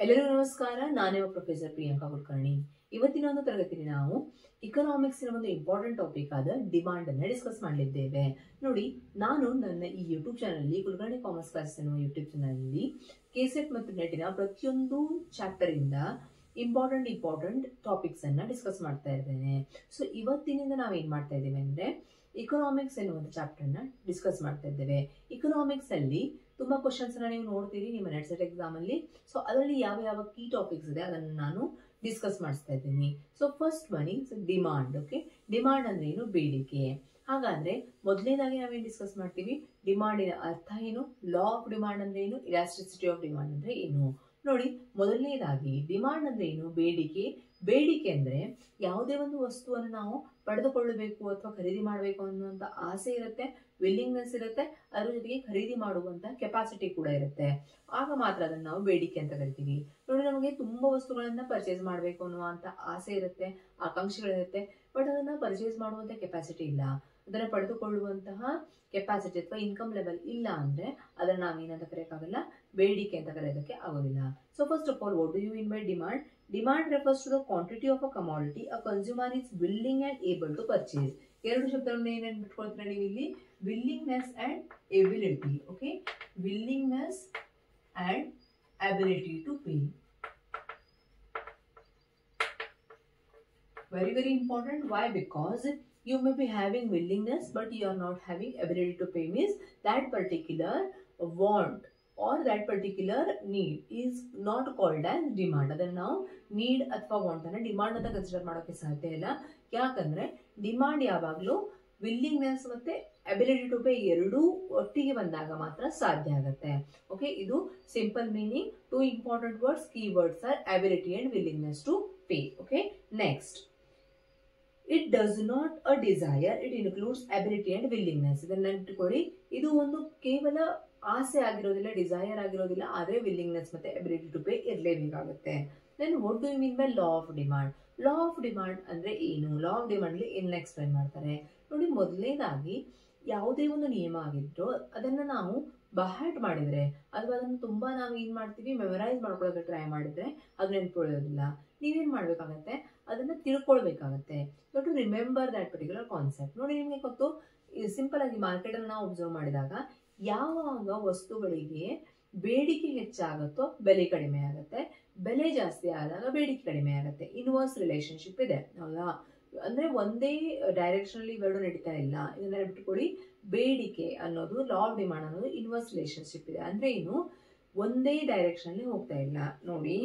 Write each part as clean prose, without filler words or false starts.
ಎಲ್ಲರಿಗೂ ನಮಸ್ಕಾರ. ನಾನೇ ಪ್ರೊಫೆಸರ್ ಪ್ರಿಯಾಂಕಾ ಕುಲಕರ್ಣಿ. ಇವತ್ತಿನ ಒಂದು ತರಗತಿಯಲ್ಲಿ ನಾವು ಇಕನಾಮಿಕ್ಸ್ ಒಂದು ಇಂಪಾರ್ಟೆಂಟ್ ಟಾಪಿಕ್ ಆದ ಡಿಮಾಂಡ್ ಅನ್ನ ಡಿಸ್ಕಸ್ ಮಾಡಲಿದ್ದೇವೆ. ನೋಡಿ, ನಾನು ನನ್ನ ಈ YouTube channel Kulkarni commerce class ಎನ್ನುವ ಯೂಟ್ಯೂಬ್ ಚಾನಲ್ ಕೆಸೆಟ್ ಮತ್ತು ನೆಟ್ಟಿನ ಪ್ರತಿಯೊಂದು ಚಾಪ್ಟರ್ ಇಂದ ಇಂಪಾರ್ಟೆಂಟ್ ಟಾಪಿಕ್ಸ್ ಅನ್ನ ಡಿಸ್ಕಸ್ ಮಾಡ್ತಾ ಇದ್ದೇನೆ. ಸೊ ಇವತ್ತಿನಿಂದ ನಾವೇನ್ ಮಾಡ್ತಾ ಇದ್ದೇವೆ ಅಂದ್ರೆ ಇಕನಾಮಿಕ್ಸ್ ಎನ್ನುವಂತ ಚಾಪ್ಟರ್ ನ ಡಿಸ್ಕಸ್ ಮಾಡ್ತಾ ಇದ್ದೇವೆ. ಇಕನಾಮಿಕ್ಸ್ ಅಲ್ಲಿ ತುಂಬಾ ಕ್ವಶನ್ಸ್ ನೀವು ನೋಡ್ತೀರಿ ನಿಮ್ಮ ನೆಟ್ ಸೆಟ್ ಎಕ್ಸಾಮ್ ಅಲ್ಲಿ. ಸೊ ಅದರಲ್ಲಿ ಯಾವ ಕೀ ಟಾಪಿಕ್ಸ್ ಇದೆ ಅದನ್ನು ನಾನು ಡಿಸ್ಕಸ್ ಮಾಡಿಸ್ತಾ ಇದ್ದೀನಿ. So first one is demand. Okay, demand ಅಂದ್ರೆ ಏನು? ಬೇಡಿಕೆ. ಹಾಗಾದ್ರೆ ಮೊದಲನೇದಾಗಿ ನಾವೇನು ಡಿಸ್ಕಸ್ ಮಾಡ್ತೀವಿ? ಡಿಮಾಂಡಿನ ಅರ್ಥ ಏನು, ಲಾ ಆಫ್ ಡಿಮಾಂಡ್ ಅಂದ್ರೆ ಏನು, ಇಲಾಸ್ಟಿಸಿಟಿ ಆಫ್ ಡಿಮಾಂಡ್ ಅಂದ್ರೆ ಏನು. ನೋಡಿ, ಮೊದಲನೇದಾಗಿ ಡಿಮಾಂಡ್ ಅಂದ್ರೆ ಏನು? ಬೇಡಿಕೆ. ಬೇಡಿಕೆ ಅಂದ್ರೆ ಯಾವುದೇ ಒಂದು ವಸ್ತುವನ್ನು ನಾವು ಪಡೆದುಕೊಳ್ಳಬೇಕು ಅಥವಾ ಖರೀದಿ ಮಾಡಬೇಕು ಅನ್ನುವಂತ ಆಸೆ ಇರುತ್ತೆ, ವಿಲ್ಲಿಂಗ್ನೆಸ್ ಇರುತ್ತೆ, ಅದ್ರ ಜೊತೆಗೆ ಖರೀದಿ ಮಾಡುವಂತ ಕೆಪಾಸಿಟಿ ಕೂಡ ಇರುತ್ತೆ. ಆಗ ಮಾತ್ರ ಅದನ್ನ ನಾವು ಬೇಡಿಕೆ ಅಂತ ಕರಿತೀವಿ. ನೋಡಿ, ನಮಗೆ ತುಂಬಾ ವಸ್ತುಗಳನ್ನ ಪರ್ಚೇಸ್ ಮಾಡಬೇಕು ಅನ್ನುವಂತ ಆಸೆ ಇರುತ್ತೆ, ಆಕಾಂಕ್ಷೆಗಳಿರುತ್ತೆ, ಬಟ್ ಅದನ್ನ ಪರ್ಚೇಸ್ ಮಾಡುವಂತ ಕೆಪಾಸಿಟಿ ಇಲ್ಲ, ಅದನ್ನ ಪಡೆದುಕೊಳ್ಳುವಂತಹ ಕೆಪಾಸಿಟಿ ಅಥವಾ ಇನ್ಕಮ್ ಲೆವೆಲ್ ಇಲ್ಲ ಅಂದ್ರೆ ಅದನ್ನ ನಾವೇನಂತ ಕರೆಯಕ್ಕಾಗಲ್ಲ, ಬೇಡಿಕೆ ಅಂತ ಕರೆಯೋದಕ್ಕೆ ಆಗೋದಿಲ್ಲ. So first of all, what do you mean by demand? Demand refers to the quantity of a commodity a consumer is willing and able to purchase. ಎರಡು ಶಬ್ದಗಳನ್ನು ಏನೇನು ಬಿಟ್ಕೊಳ್ತೀರಾ ನೀವು ಇಲ್ಲಿ? Willingness and ability. Okay, willingness and ability to pay. Very important. Why? Because you may be having willingness but you are not having ability to pay. Means that particular want or that particular need is not called as demand. ಅದನ್ನ ನಾವು need ಅಥವಾ want ಅನ್ನ demand ಅಂತ consider ಮಾಡೋಕೆ ಸಾಧ್ಯ ಇಲ್ಲ. ಯಾಕಂದ್ರೆ demand ಯಾವಾಗಲೂ ವಿಲ್ಲಿಂಗ್ನೆಸ್ ಮತ್ತೆ ಅಬಿಲಿಟಿ ಟು ಪೇ ಎರಡೂ ಒಟ್ಟಿಗೆ ಬಂದಾಗ ಮಾತ್ರ ಸಾಧ್ಯ ಆಗುತ್ತೆ. ಓಕೆ, ಇದು simple meaning. Two important words, key words are ability and willingness to pay. Okay, next, it does not a desire, it includes ability and willingness. ಇದನ್ನ ನೆನಪಿಟ್ಕೊಳ್ಳಿ, ಇದು ಒಂದು ಕೇವಲ ಆಸೆ ಆಗಿರೋದಿಲ್ಲ, ಡಿಸೈರ್ ಆಗಿರೋದಿಲ್ಲ, ಆದ್ರೆ ವಿಲ್ಲಿಂಗ್ನೆಸ್ ಮತ್ತೆ ಅಬಿಲಿಟಿ ಟು ಪೇ ಇರಲೇಬೇಕಾಗುತ್ತೆ. Then what do you mean by law of demand? Law of demand ಅಂದ್ರೆ ಏನು? ಲಾ ಆಫ್ ಡಿಮಾಂಡ್ ಅಲ್ಲಿ ಏನ್ ಎಕ್ಸ್ಪ್ಲೈನ್ ಮಾಡ್ತಾರೆ ನೋಡಿ. ಮೊದಲನೇದಾಗಿ ಯಾವುದೇ ಒಂದು ನಿಯಮ ಆಗಿದ್ರು ಅದನ್ನ ನಾವು ಬಹಾಟ್ ಮಾಡಿದ್ರೆ ಅಥವಾ ಅದನ್ನು ತುಂಬಾ ನಾವು ಏನ್ ಮಾಡ್ತೀವಿ, ಮೆಮರೈಸ್ ಮಾಡ್ಕೊಳ್ಳೋಕೆ ಟ್ರೈ ಮಾಡಿದ್ರೆ ಅದು ನೆನ್ಕೊಳ್ಳೋದಿಲ್ಲ. ನೀವೇನ್ ಮಾಡ್ಬೇಕಾಗತ್ತೆ, ಅದನ್ನ ತಿಳ್ಕೊಳ್ಬೇಕಾಗತ್ತೆ. To remember that particular concept. ನೋಡಿ, ನಿಮ್ಗೆ ಗೊತ್ತು, ಸಿಂಪಲ್ ಆಗಿ ಮಾರ್ಕೆಟ್ ಅನ್ನು ನಾವು ಅಬ್ಸರ್ವ್ ಮಾಡಿದಾಗ ಯಾವಾಗ ವಸ್ತುಗಳಿಗೆ ಬೇಡಿಕೆ ಹೆಚ್ಚಾಗುತ್ತೋ ಬೆಲೆ ಕಡಿಮೆ ಆಗುತ್ತೆ, ಬೆಲೆ ಜಾಸ್ತಿ ಆದಾಗ ಬೇಡಿಕೆ ಕಡಿಮೆ ಆಗುತ್ತೆ. ಇನ್ವರ್ಸ್ ರಿಲೇಶನ್ಶಿಪ್ ಇದೆ, ಹೌದಾ? ಅಂದ್ರೆ ಒಂದೇ ಡೈರೆಕ್ಷನ್ ಅಲ್ಲಿ ಇವೆರಡು ನಡೀತಾ ಇಲ್ಲ. ಇದನ್ನ ಬಿಟ್ಕೊಳ್ಳಿ, ಬೇಡಿಕೆ ಅನ್ನೋದು, ಲಾ ಆಫ್ ಡಿಮಾಂಡ್ ಅನ್ನೋದು ಇನ್ವರ್ಸ್ ರಿಲೇಶನ್ಶಿಪ್ ಇದೆ. ಅಂದ್ರೆ ಏನು, ಒಂದೇ ಡೈರೆಕ್ಷನ್ ಅಲ್ಲಿ ಹೋಗ್ತಾ ಇಲ್ಲ. ನೋಡಿ,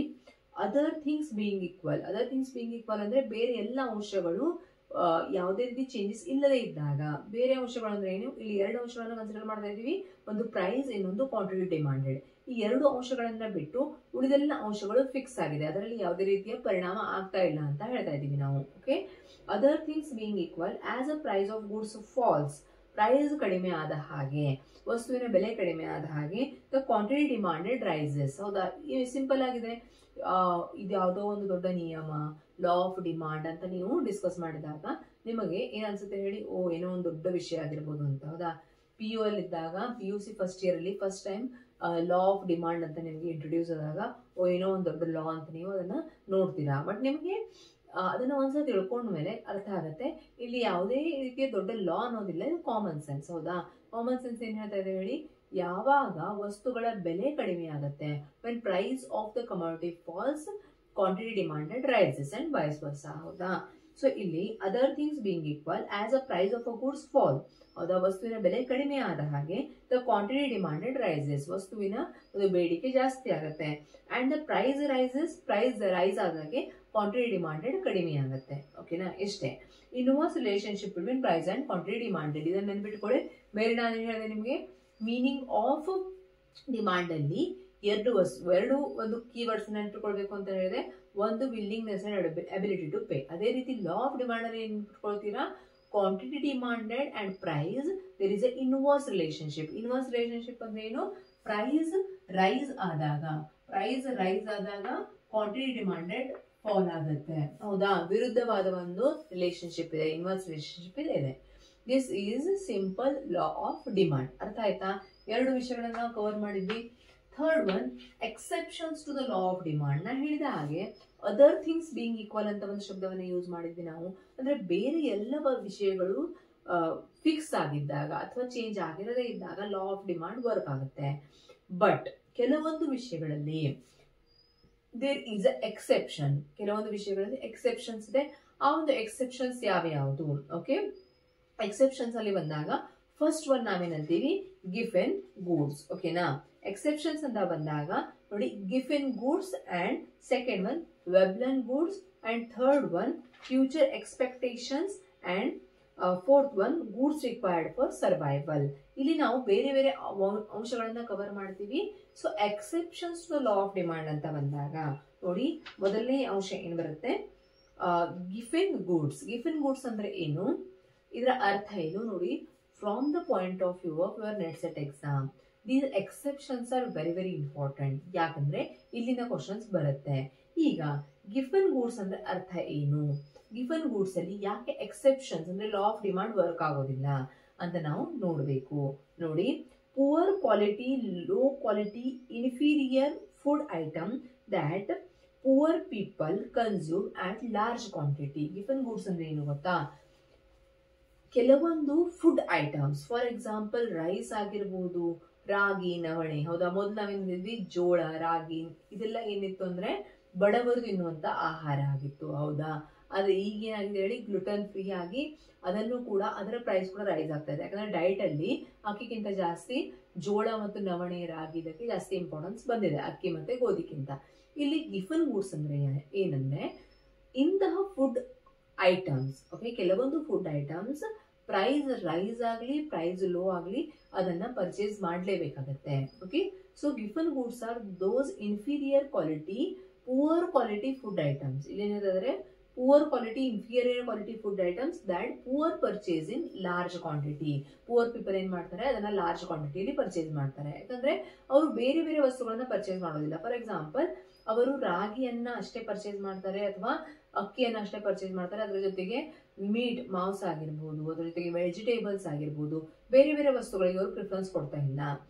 other things being equal. Other things being equal ಅಂದ್ರೆ ಬೇರೆ ಎಲ್ಲ ಅಂಶಗಳು ಯಾವುದೇ ರೀತಿ ಚೇಂಜಸ್ ಇಲ್ಲದೆ ಇದ್ದಾಗ. ಬೇರೆ ಅಂಶಗಳು ಅಂದ್ರೆ ಏನು? ಇಲ್ಲಿ ಎರಡು ಅಂಶಗಳನ್ನು ಕನ್ಸಿಡರ್ ಮಾಡ್ತಾ ಇದೀವಿ, ಒಂದು ಪ್ರೈಸ್, ಇನ್ನೊಂದು ಕ್ವಾಂಟಿಟಿ ಡಿಮಾಂಡೆಡ್. ಈ ಎರಡು ಅಂಶಗಳನ್ನ ಬಿಟ್ಟು ಉಳಿದೆಲ್ಲ ಅಂಶಗಳು ಫಿಕ್ಸ್ ಆಗಿದೆ, ಅದರಲ್ಲಿ ಯಾವುದೇ ರೀತಿಯ ಪರಿಣಾಮ ಆಗ್ತಾ ಇಲ್ಲ ಅಂತ ಹೇಳ್ತಾ ಇದೀವಿ ನಾವು. Okay, other things being equal as a price of goods falls. Price ಕಡಿಮೆ ಆದ ಹಾಗೆ, ವಸ್ತುವಿನ ಬೆಲೆ ಕಡಿಮೆ ಆದ ಹಾಗೆ ದ ಕ್ವಾಂಟಿಟಿ ಡಿಮಾಂಡೆಡ್ ರೈಸಸ್. ಹೌದಾ? ಸಿಂಪಲ್ ಆಗಿದೆ. ಇದು ಯಾವುದೋ ಒಂದು ದೊಡ್ಡ ನಿಯಮ, ಲಾ ಆಫ್ ಡಿಮಾಂಡ್ ಅಂತ ನೀವು ಡಿಸ್ಕಸ್ ಮಾಡಿದಾಗ ನಿಮಗೆ ಏನ್ ಅನ್ಸುತ್ತೆ ಹೇಳಿ? ಓ, ಏನೋ ಒಂದು ದೊಡ್ಡ ವಿಷಯ ಆಗಿರ್ಬೋದು ಅಂತ. ಹೌದಾ? PU ಅಲ್ಲಿ ಇದ್ದಾಗ, PUC ಫಸ್ಟ್ ಇಯರ್ ಅಲ್ಲಿ first time law of demand ಅಂತ ನಿಮಗೆ ಇಂಟ್ರೊಡ್ಯೂಸ್ ಆದಾಗ, ಓ, ಏನೋ ಒಂದು ದೊಡ್ಡ ಲಾ ಅಂತ ನೀವು ಅದನ್ನ ನೋಡ್ತೀರಾ. ಬಟ್ ನಿಮಗೆ ಅದನ್ನ ಒಂದ್ಸಲ ತಿಳ್ಕೊಂಡ್ಮೇಲೆ ಅರ್ಥ ಆಗುತ್ತೆ, ಇಲ್ಲಿ ಯಾವುದೇ ರೀತಿಯ ದೊಡ್ಡ ಲಾ ಅನ್ನೋದಿಲ್ಲ, ಇದು ಕಾಮನ್ ಸೆನ್ಸ್. ಹೌದಾ? ಕಾಮನ್ ಸೆನ್ಸ್ ಏನ್ ಹೇಳ್ತಾ ಇದೆ ಹೇಳಿ? ಯಾವಾಗ ವಸ್ತುಗಳ ಬೆಲೆ ಕಡಿಮೆ ಆಗುತ್ತೆ, when price of the commodity falls, quantity demanded rises and vice versa. ಹೌದಾ? ಸೊ ಇಲ್ಲಿ other things being equal as a price of a goods fall. ಹೌದಾ? ವಸ್ತುವಿನ ಬೆಲೆ ಕಡಿಮೆ ಆದ ಹಾಗೆ ದ ಕ್ವಾಂಟಿಟಿ ಡಿಮಾಂಡೆಡ್ ರೈಸಸ್. ವಸ್ತುವಿನ ಒಂದು ಬೇಡಿಕೆ ಜಾಸ್ತಿ ಆಗುತ್ತೆ. And the price rises, price rise ಆದಾಗೆ ಕ್ವಾಂಟಿಟಿ ಡಿಮಾಂಡೆಡ್ ಕಡಿಮೆ ಆಗುತ್ತೆ. ಓಕೆನಾ? ಇಷ್ಟೇ inverse relationship between price and quantity demanded. ಇದನ್ನ ನೆನ್ಬಿಟ್ಕೊಳ್ಳಿ. ಬೇರೆ ನಾನು ಹೇಳಿದೆ ನಿಮಗೆ, ಮೀನಿಂಗ್ ಆಫ್ ಡಿಮಾಂಡ್ ಅಲ್ಲಿ ಎರಡು ಒಂದು ಕೀವರ್ಡ್ಸ್ ನೆನ್ಪಿಟ್ಕೊಳ್ಬೇಕು ಅಂತ ಹೇಳಿದ್ರೆ, ಒಂದು willingness and ability to pay. ಅದೇ ರೀತಿ ಲಾ ಆಫ್ ಡಿಮಾಂಡ್ ಅಲ್ಲಿ ಏನ್ ನೆನ್ಪಿಟ್ಕೊಳ್ತೀರಾ? Quantity demanded and price, there is a inverse relationship. Inverse relationship ಅಂದ್ರೆ ಏನು? ಪ್ರೈಸ್ ರೈಸ್ ಆದಾಗ ಕ್ವಾಂಟಿಟಿ ಡಿಮಾಂಡೆಡ್ ಫಾಲ್ ಆಗುತ್ತೆ. ಹೌದಾ? ವಿರುದ್ಧವಾದ ಒಂದು ರಿಲೇಶನ್ಶಿಪ್ ಇದೆ, ಇನ್ವರ್ಸ್ ರಿಲೇಶನ್ಶಿಪ್ ಇದೆ. This is simple law of demand. ಅರ್ಥ ಆಯ್ತಾ? ಎರಡು ವಿಷಯಗಳನ್ನ ಕವರ್ ಮಾಡಿದ್ವಿ. Third one exceptions to the law of demand. ನಾ ಹೇಳಿದ ಹಾಗೆ ಅದರ್ ಥಿಂಗ್ಸ್ ಬೀಯಿಂಗ್ ಈಕ್ವಲ್ ಅಂತ ಒಂದು ಶಬ್ದವನ್ನು ಯೂಸ್ ಮಾಡಿದ್ವಿ ನಾವು. ಅಂದ್ರೆ ಬೇರೆ ಎಲ್ಲ ವಿಷಯಗಳು ಫಿಕ್ಸ್ ಆಗಿದ್ದಾಗ ಅಥವಾ ಚೇಂಜ್ ಆಗಿರದೇ ಇದ್ದಾಗ ಲಾ ಆಫ್ ಡಿಮಾಂಡ್ ವರ್ಕ್ ಆಗುತ್ತೆ. ಬಟ್ ಕೆಲವೊಂದು ವಿಷಯಗಳಲ್ಲಿ ದೇರ್ ಈಸ್ ಅ ಎಕ್ಸೆಪ್ಷನ್. ಕೆಲವೊಂದು ವಿಷಯಗಳಲ್ಲಿ ಎಕ್ಸೆಪ್ಷನ್ಸ್ ಇದೆ. ಆ ಒಂದು ಎಕ್ಸೆಪ್ಷನ್ಸ್ ಯಾವ್ಯಾವುದು? ಓಕೆ, ಎಕ್ಸೆಪ್ಷನ್ಸ್ ಅಲ್ಲಿ ಬಂದಾಗ ಫಸ್ಟ್ ಒನ್ ನಾವೇನಂತೀವಿ ಗಿಫೆನ್ ಗೂಡ್ಸ್. ಓಕೆನಾ, ಎಕ್ಸೆಪ್ಷನ್ಸ್ ಅಂತ ಬಂದಾಗ ನೋಡಿ Giffen goods and second one Veblen goods and third one future expectations and fourth one goods required for survival. ಇಲ್ಲಿ ನಾವು ಬೇರೆ ಬೇರೆ ಅಂಶಗಳನ್ನ ಕವರ್ ಮಾಡ್ತೀವಿ. So exceptions to law of demand ಅಂತ ಬಂದಾಗ ನೋಡಿ ಮೊದಲನೇ ಅಂಶ ಏನ್ ಬರುತ್ತೆ, ಗಿಫೆನ್ ಗೂಡ್ಸ್. ಗಿಫೆನ್ ಗೂಡ್ಸ್ ಅಂದ್ರೆ ಏನು, ಇದರ ಅರ್ಥ ಏನು ನೋಡಿ. From the point of view of your NET SET exam these exceptions are very very important. ಯಾಕಂದ್ರೆ ಇಲ್ಲಿನ ಕ್ವಶನ್ಸ್ ಬರುತ್ತೆ. ಈಗ ಗಿಫೆನ್ ಗೂಡ್ಸ್ ಅಂದ್ರೆ ಅರ್ಥ ಏನು, ಗಿಫೆನ್ ಗೂಡ್ಸ್ ಅಲ್ಲಿ ಯಾಕೆ ಎಕ್ಸೆಪ್ಷನ್ಸ್ ಅಂದ್ರೆ ಲಾ ಆಫ್ ಡಿಮಾಂಡ್ ವರ್ಕ್ ಆಗೋದಿಲ್ಲ ಅಂತ ನಾವು ನೋಡಬೇಕು. ನೋಡಿ, poor quality, low quality, inferior food item that poor people consume at large quantity. Giffen goods ಅಂದ್ರೆ ಏನು ಗೊತ್ತಾ, ಕೆಲವೊಂದು food items, for example rice ಆಗಿರ್ಬೋದು, ರಾಗಿ, ನವಣೆ. ಹೌದಾ, ಮೊದಲು ನಾವೇನಿದ್ವಿ ಜೋಳ, ರಾಗಿ ಇದೆಲ್ಲ ಏನಿತ್ತು ಅಂದ್ರೆ ಬಡವರು ತಿನ್ನುವಂತ ಆಹಾರ ಆಗಿತ್ತು. ಹೌದಾ, ಆದ್ರೆ ಈಗ ಏನಾಗಿದೆ ಹೇಳಿ, ಗ್ಲುಟನ್ ಫ್ರೀ ಆಗಿ ಅದನ್ನು ಕೂಡ ಅದರ ಪ್ರೈಸ್ ಕೂಡ ರೈಸ್ ಆಗ್ತಾ ಇದೆ. ಯಾಕಂದ್ರೆ ಡಯಟ್ ಅಲ್ಲಿ ಅಕ್ಕಿಗಿಂತ ಜಾಸ್ತಿ ಜೋಳ ಮತ್ತು ನವಣೆ, ರಾಗಿ ಇದಕ್ಕೆ ಜಾಸ್ತಿ ಇಂಪಾರ್ಟೆನ್ಸ್ ಬಂದಿದೆ ಅಕ್ಕಿ ಮತ್ತೆ ಗೋಧಿಗಿಂತ. ಇಲ್ಲಿ ಗಿಫೆನ್ ಗೂಡ್ಸ್ ಅಂದ್ರೆ ಏನಂದ್ರೆ ಇಂತಹ ಫುಡ್ ಐಟಮ್ಸ್, ಓಕೆ, ಕೆಲವೊಂದು ಫುಡ್ ಐಟಮ್ಸ್ ಪ್ರೈಸ್ ರೈಸ್ ಆಗಲಿ ಪ್ರೈಸ್ ಲೋ ಆಗಲಿ ಅದನ್ನ ಪರ್ಚೇಸ್ ಮಾಡಲೇಬೇಕಾಗತ್ತೆ. Okay, so Giffen goods are those inferior quality, poor quality food items. ಇಲ್ಲಿ ಏನಾದ್ರೆ poor quality, inferior quality food items that poor purchase in large quantity. Poor people ಏನ್ ಮಾಡ್ತಾರೆ, ಅದನ್ನ large ಕ್ವಾಂಟಿಟಿಯಲ್ಲಿ purchase ಮಾಡ್ತಾರೆ. ಯಾಕಂದ್ರೆ ಅವರು ಬೇರೆ ಬೇರೆ ವಸ್ತುಗಳನ್ನ ಪರ್ಚೇಸ್ ಮಾಡೋದಿಲ್ಲ. ಫಾರ್ ಎಕ್ಸಾಂಪಲ್, ಅವರು ರಾಗಿಯನ್ನ ಅಷ್ಟೇ ಪರ್ಚೇಸ್ ಮಾಡ್ತಾರೆ ಅಥವಾ ಅಕ್ಕಿಯನ್ನ ಅಷ್ಟೇ ಪರ್ಚೇಸ್ ಮಾಡ್ತಾರೆ. ಅದ್ರ ಜೊತೆಗೆ ಮೀಟ್, ಮಾಂಸ ಆಗಿರ್ಬೋದು, ಅದ್ರ ಜೊತೆಗೆ ವೆಜಿಟೇಬಲ್ಸ್ ಆಗಿರ್ಬೋದು, ಬೇರೆ ಬೇರೆ ವಸ್ತುಗಳಿಗೆ ಅವರು ಪ್ರಿಫರೆನ್ಸ್ ಕೊಡ್ತಾ ಇಲ್ಲ.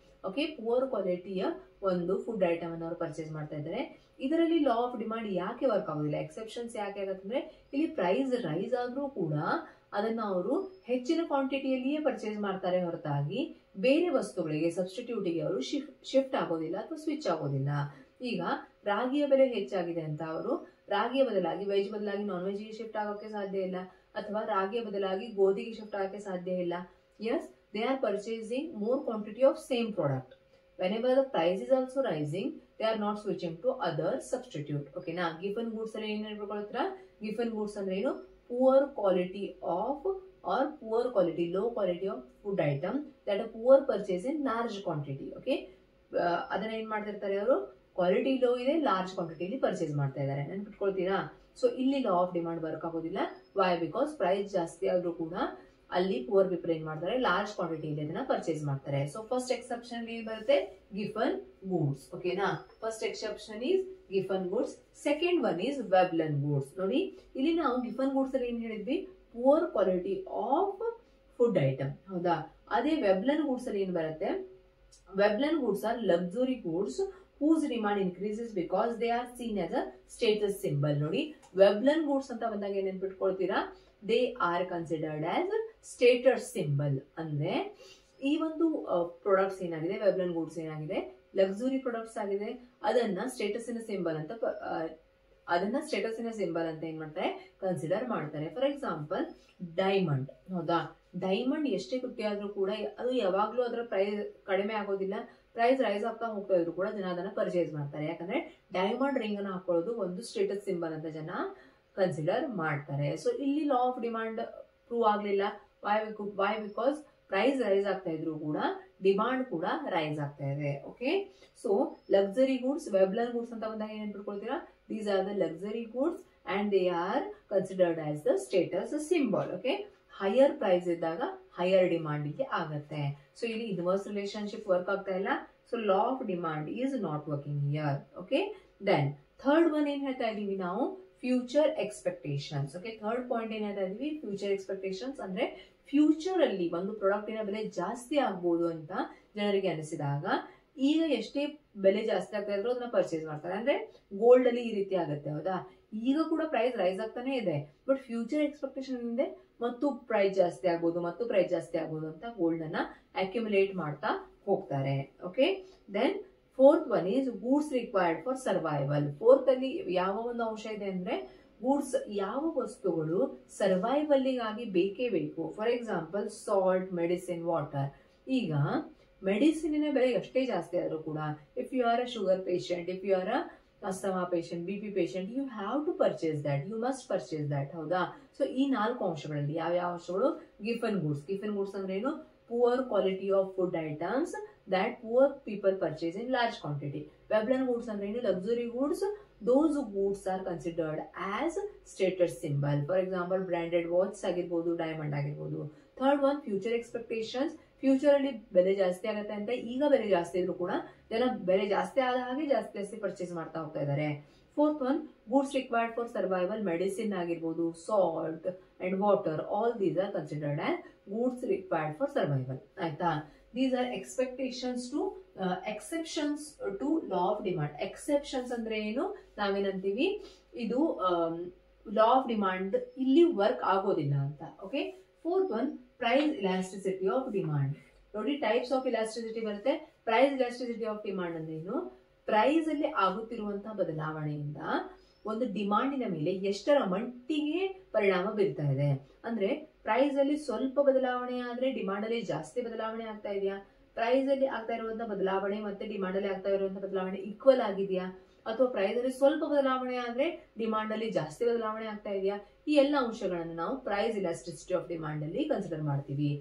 ಓಕೆ, ಪುವರ್ ಕ್ವಾಲಿಟಿಯ ಒಂದು ಫುಡ್ ಐಟಮ್ ಅನ್ನು ಅವರು ಪರ್ಚೇಸ್ ಮಾಡ್ತಾ ಇದ್ದಾರೆ. ಇದರಲ್ಲಿ ಲಾ ಆಫ್ ಡಿಮಾಂಡ್ ಯಾಕೆ ವರ್ಕ್ ಆಗೋದಿಲ್ಲ, ಎಕ್ಸೆಪ್ಷನ್ಸ್ ಯಾಕೆ ಆಗುತ್ತೆ, ಇಲ್ಲಿ ಪ್ರೈಸ್ ರೈಸ್ ಆದ್ರೂ ಕೂಡ ಅದನ್ನ ಅವರು ಹೆಚ್ಚಿನ ಕ್ವಾಂಟಿಟಿಯಲ್ಲಿಯೇ ಪರ್ಚೇಸ್ ಮಾಡ್ತಾರೆ ಹೊರತಾಗಿ ಬೇರೆ ವಸ್ತುಗಳಿಗೆ ಸಬ್ಸ್ಟಿಟ್ಯೂಟಿಗೆ ಅವರು ಶಿಫ್ಟ್ ಆಗೋದಿಲ್ಲ ಅಥವಾ ಸ್ವಿಚ್ ಆಗೋದಿಲ್ಲ. ಈಗ ರಾಗಿಯ ಬೆಲೆ ಹೆಚ್ಚಾಗಿದೆ ಅಂತ ಅವರು ರಾಗಿಯ ಬದಲಾಗಿ ವೆಜ್ ಬದಲಾಗಿ ನಾನ್ ವೆಜ್ಗೆ ಶಿಫ್ಟ್ ಆಗೋಕೆ ಸಾಧ್ಯ ಇಲ್ಲ, ಅಥವಾ ರಾಗಿಯ ಬದಲಾಗಿ ಗೋಧಿಗೆ ಶಿಫ್ಟ್ ಆಗೋಕೆ ಸಾಧ್ಯ ಇಲ್ಲ. Yes, they are purchasing more quantity of same product. Whenever the price is also rising, they are not switching to other substitute. Okay na, given goods alle ಏನು ಹೇಳ್ಕೊಳ್ತೀರಾ, given goods ಅಂದ್ರೆ ಏನು, poor quality of or poor quality, low quality of food item that a poor purchase in large quantity. Okay, ಅದನ್ನ ಏನ್ ಮಾಡ್ತಿರ್ತಾರೆ ಅವರು, quality low ಇದೆ, large ಕ್ವಾಂಟಿಟಿಲಿ purchase ಮಾಡ್ತಾ ಇದ್ದಾರೆ. ನೆನ್ಪಿಟ್ಕೊಳ್ತೀರಾ? ಸೊ ಇಲ್ಲಿ ಲಾ ಆಫ್ ಡಿಮಾಂಡ್ ವರ್ಕ್ ಆಗೋದಿಲ್ಲ. ವೈ? ಬಿಕಾಸ್ ಪ್ರೈಸ್ ಜಾಸ್ತಿ ಆದ್ರೂ ಕೂಡ ಅಲ್ಲಿ ಪುವರ್ ಪೀಪಲ್ ಏನ್ ಮಾಡ್ತಾರೆ, ಲಾರ್ಜ್ ಕ್ವಾಂಟಿಟಿಯಲ್ಲಿ ಅದನ್ನ ಪರ್ಚೇಸ್ ಮಾಡ್ತಾರೆ. ಸೊ ಫಸ್ಟ್ ಎಕ್ಸೆಪ್ಷನ್ ಏನ್ ಬರುತ್ತೆ, ಗಿಫೆನ್ ಗೂಡ್ಸ್. ಓಕೆನಾ, first exception is Giffen goods. Second one is Veblen goods. ನೋಡಿ, ಇಲ್ಲಿ ನಾವು ಗಿಫೆನ್ ಗೂಡ್ಸ್ ಅಲ್ಲಿ ಏನ್ ಹೇಳಿದ್ವಿ, poor quality of food item. ಹೌದಾ, ಅದೇ ವೆಬ್ಲನ್ ಗೂಡ್ಸ್ ಅಲ್ಲಿ ಏನ್ ಬರುತ್ತೆ, Veblen goods are luxury goods whose demand increases because they are seen as a status symbol. ನೋಡಿ, ವೆಬ್ಲನ್ ಗೂಡ್ಸ್ ಅಂತ ಬಂದಾಗ ಏನ್ ನೆನ್ಪಿಟ್ಕೊಳ್ತೀರಾ, they are considered as status symbol. ಅಂದ್ರೆ ಈ ಒಂದು ಪ್ರಾಡಕ್ಟ್ಸ್ ಏನಾಗಿದೆ, ವೆಬ್ಲನ್ ಗೂಡ್ಸ್ ಏನಾಗಿದೆ, ಲಕ್ಸುರಿ ಪ್ರಾಡಕ್ಟ್ಸ್ ಆಗಿದೆ, ಅದನ್ನ ಸ್ಟೇಟಸ್ಸಿನ ಸಿಂಬಲ್ ಅಂತ ಏನ್ ಮಾಡ್ತಾರೆ, ಕನ್ಸಿಡರ್ ಮಾಡ್ತಾರೆ. For example, diamond. ಹೌದಾ, ಡೈಮಂಡ್ ಎಷ್ಟೇ ತುಟ್ಟಿ ಆದ್ರೂ ಕೂಡ ಅದು ಯಾವಾಗ್ಲೂ ಅದರ ಪ್ರೈಸ್ ಕಡಿಮೆ ಆಗೋದಿಲ್ಲ. ಪ್ರೈಸ್ ರೈಸ್ ಆಗ್ತಾ ಹೋಗ್ತಾ ಇದ್ರು ಕೂಡ ಜನ ಅದನ್ನ ಪರ್ಚೇಸ್ ಮಾಡ್ತಾರೆ. ಯಾಕಂದ್ರೆ ಡೈಮಂಡ್ ರಿಂಗ್ ಅನ್ನ ಹಾಕೊಳ್ಳೋದು ಒಂದು ಸ್ಟೇಟಸ್ ಸಿಂಬಲ್ ಅಂತ ಜನ ಕನ್ಸಿಡರ್ ಮಾಡ್ತಾರೆ. ಸೊ ಇಲ್ಲಿ ಲಾ ಆಫ್ ಡಿಮಾಂಡ್ ಪ್ರೂವ್ ಆಗ್ಲಿಲ್ಲ. ವೈ? ಬಿಕಾಸ್ ಪ್ರೈಸ್ ರೈಸ್ ಆಗ್ತಾ ಇದ್ರು ಕೂಡ ಡಿಮಾಂಡ್ ಕೂಡ ರೈಸ್ ಆಗ್ತಾ ಇದೆ. Okay, so luxury goods, Veblen goods ಅಂತ ಬಂದಾಗ ಏನ್ ನೆನ್ಪಿಟ್ಕೊಳ್ತೀರಾ, these are the luxury goods and they are considered as the status symbol. Okay, higher price ಇದ್ದಾಗ ಹೈಯರ್ ಡಿಮಾಂಡ್ ಗೆ ಆಗತ್ತೆ. ಸೊ ಇಲ್ಲಿ ಇನ್ವರ್ಸ್ ರಿಲೇಶನ್ಶಿಪ್ ವರ್ಕ್ ಆಗ್ತಾ ಇಲ್ಲ. So law of demand is not working here. Okay, then third one ಏನ್ ಹೇಳ್ತಾ ಇದೀವಿ ನಾವು, future expectations. Okay, third point ಏನ್ ಹೇಳ್ತಾ ಇದೀವಿ, ಫ್ಯೂಚರ್ ಎಕ್ಸ್ಪೆಕ್ಟೇಷನ್ಸ್. ಅಂದ್ರೆ ಫ್ಯೂಚರ್ ಅಲ್ಲಿ ಒಂದು ಪ್ರಾಡಕ್ಟಿನ ಬೆಲೆ ಜಾಸ್ತಿ ಆಗ್ಬೋದು ಅಂತ ಜನರಿಗೆ ಅನಿಸಿದಾಗ ಈಗ ಎಷ್ಟೇ ಬೆಲೆ ಜಾಸ್ತಿ ಆಗ್ತಾ ಇದ್ರು ಅದನ್ನ ಪರ್ಚೇಸ್ ಮಾಡ್ತಾರೆ. ಅಂದ್ರೆ ಗೋಲ್ಡ್ ಅಲ್ಲಿ ಈ ರೀತಿ ಆಗುತ್ತೆ, ಹೌದಾ? ಈಗ ಕೂಡ ಪ್ರೈಸ್ ರೈಸ್ ಆಗ್ತಾನೆ ಇದೆ, ಬಟ್ ಫ್ಯೂಚರ್ ಎಕ್ಸ್ಪೆಕ್ಟೇಷನ್ ಇದೆ ಮತ್ತು ಪ್ರೈಸ್ ಜಾಸ್ತಿ ಆಗ್ಬೋದು ಅಂತ ಗೋಲ್ಡ್ ಅನ್ನ ಅಕ್ಯುಮುಲೇಟ್ ಮಾಡ್ತಾ ಹೋಗ್ತಾರೆ. Okay, then fourth one is goods required for survival. Fourth ಅಲ್ಲಿ ಯಾವ ಒಂದು ಅಂಶ ಇದೆ ಅಂದ್ರೆ ಗೂಡ್ಸ್, ಯಾವ ವಸ್ತುಗಳು ಸರ್ವೈವಲ್ಗಾಗಿ ಬೇಕೇ ಬೇಕು. For example salt, medicine, water. ಈಗ ಮೆಡಿಸಿನಿನ ಬೆಲೆ ಎಷ್ಟೇ ಜಾಸ್ತಿ ಆದ್ರೂ ಕೂಡ, if you are a sugar patient, if you are a asthma patient, BP patient, you have to purchase that, you must purchase that, ಹೌದಾ? ಸೊ ಈ 4 ಅಂಶಗಳಲ್ಲಿ ಯಾವ ಅಂಶಗಳು? ಗಿಫನ್ ಗೂಡ್ಸ್ ಅಂದ್ರೆ ಏನು? Poor quality of food items that poor people purchase in large quantity. Veblen goods ಅಂದ್ರೆ ಏನು? Luxury goods. Those goods are considered as status symbol. For example, branded watch ಆಗಿರ್ಬೋದು, ಡೈಮಂಡ್ ಆಗಿರ್ಬೋದು. Third one, future expectations. Future ಅಲ್ಲಿ ಬೆಲೆ ಜಾಸ್ತಿ ಆಗುತ್ತೆ ಅಂತ ಈಗ ಬೆಲೆ ಜಾಸ್ತಿ ಇದ್ರು ಕೂಡ ಜನ ಬೆಲೆ ಜಾಸ್ತಿ ಆದ ಹಾಗೆ ಜಾಸ್ತಿ ಪರ್ಚೇಸ್ ಮಾಡ್ತಾ ಹೋಗ್ತಾ ಇದ್ದಾರೆ. Fourth one, goods required for survival. Medicine ಆಗಿರ್ಬೋದು, salt and water, all these are considered as goods required for survival. ಆಯ್ತಾ? These are expectations to exceptions to law of demand. Exceptions ಅಂದ್ರೆ ಏನು? ನಾವೇನಂತೀವಿ, ಇದು ಲಾ ಆಫ್ ಡಿಮಾಂಡ್ ಇಲ್ಲಿ work ಆಗೋದಿಲ್ಲ ಅಂತ. Okay, fourth one, price elasticity of demand. ನೋಡಿ, types of elasticity ಬರುತ್ತೆ. ಪ್ರೈಸ್ ಇಲಾಸ್ಟಿಸಿಟಿ ಆಫ್ ಡಿಮಾಂಡ್ ಅಂದ್ರೆ ಏನು? ಪ್ರೈಸ್ ಅಲ್ಲಿ ಆಗುತ್ತಿರುವಂತಹ ಬದಲಾವಣೆಯಿಂದ ಒಂದು ಡಿಮಾಂಡಿನ ಮೇಲೆ ಎಷ್ಟರ ಮಟ್ಟಿಗೆ ಪರಿಣಾಮ ಬೀರ್ತಾ ಇದೆ. ಅಂದ್ರೆ ಪ್ರೈಸ್ ಅಲ್ಲಿ ಸ್ವಲ್ಪ ಬದಲಾವಣೆ ಆದ್ರೆ ಡಿಮಾಂಡ್ ಅಲ್ಲಿ ಜಾಸ್ತಿ ಬದಲಾವಣೆ ಆಗ್ತಾ ಇದೆಯಾ? ಪ್ರೈಸ್ ಅಲ್ಲಿ ಆಗ್ತಾ ಇರುವಂತಹ ಬದಲಾವಣೆ ಮತ್ತೆ ಡಿಮಾಂಡ್ ಅಲ್ಲಿ ಆಗ್ತಾ ಇರುವಂತಹ ಬದಲಾವಣೆ ಈಕ್ವಲ್ ಆಗಿದೆಯಾ? ಅಥವಾ ಪ್ರೈಸ್ ಅಲ್ಲಿ ಸ್ವಲ್ಪ ಬದಲಾವಣೆ ಆದ್ರೆ ಡಿಮಾಂಡ್ ಅಲ್ಲಿ ಜಾಸ್ತಿ ಬದಲಾವಣೆ ಆಗ್ತಾ ಇದೆಯಾ? ಈ ಎಲ್ಲ ಅಂಶಗಳನ್ನು ನಾವು ಪ್ರೈಸ್ ಇಲಾಸ್ಟಿಸಿಟಿ ಆಫ್ ಡಿಮಾಂಡ್ ಅಲ್ಲಿ ಕನ್ಸಿಡರ್ ಮಾಡ್ತೀವಿ.